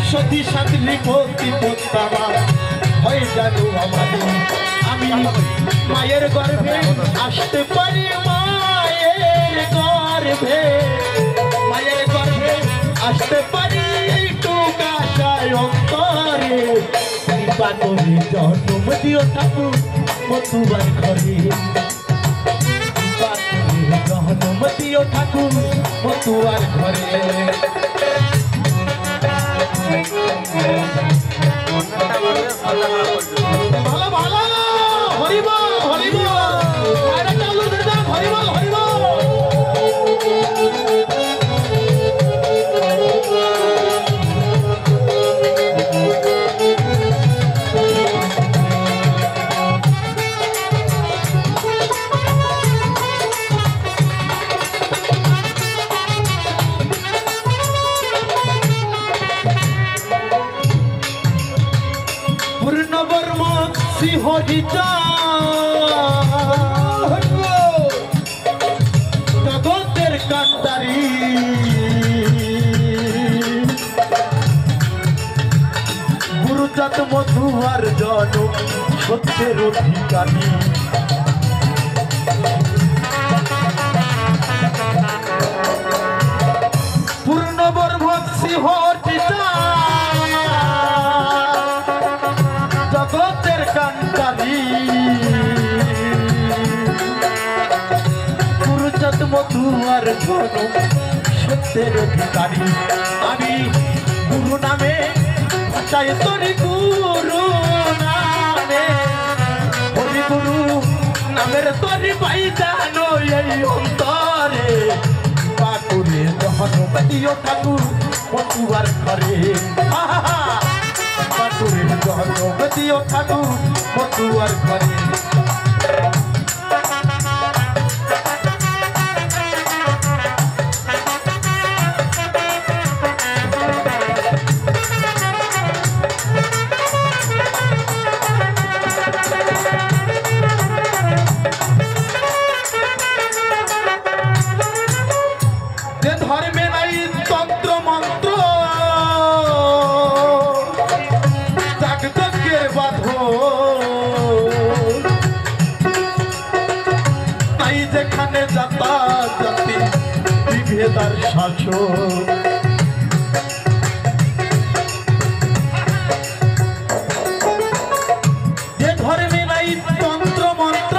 সতী সাতলি পতি পোতাবা হয় জানো আমাদের আমি মায়ের গর্ভে আসতে পারি মায়ের গর্ভে আসতে পারি টুকা চাই অন্তরে কৃপা করে জন্ম দিও ঠাকুর মতুয়ার ঘরে কৃপা করে জন্ম দিও ঠাকুর মতুয়ার ঘরে ভালো ভালো হরিবল হরিবল হরিবল হরিবল হরিতা জগতের কান্ডারি গুরুজাত মধুয়ার জনক সত্যের অধিকারী পূর্ণবর্ভক্সি হরিতা জগতের কান্ডারি গুরুজাত মধুয়ার জনক সত্যের অধিকারী আমি গুরু নামে চাই তোরি গুরু নামে হরি গুরু নামের তোরি পাই জানো এই অন্তরে পাকুরে জহনবদিও ঠাকুর মতুয়ার ঘরে পাকুরে জহনবদিও ঠাকুর মতুয়ার ঘরে ধর্মে নাই তন্ত্র মন্ত্র যাগযজ্ঞের বাঁধো নাই যেখানে যাতা জাতি বিভেদার শাসন যে ধর্মে নাই তন্ত্র মন্ত্র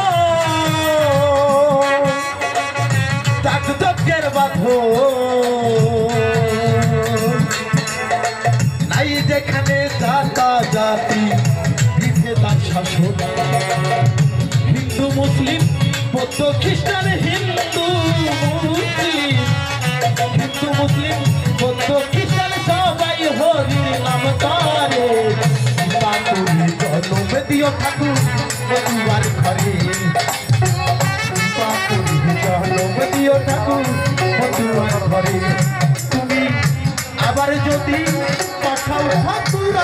যাগযজ্ঞের বাঁধো নাই যেখানে জাতা জাতি বিভেদার শাসন হিন্দু মুসলিম বৌদ্ধ খ্রিস্টান হিন্দু মুসলিম বৌদ্ধ খ্রিস্টান সবাই হরির নাম করে পাকুরে জন্ম দিও ঠাকুর মতুয়ার ঘরে পাকুরে জন্ম দিও ঠাকুর মতুয়ার ঘরে তুমি আবার যদি পাঠাও ঠাকুর।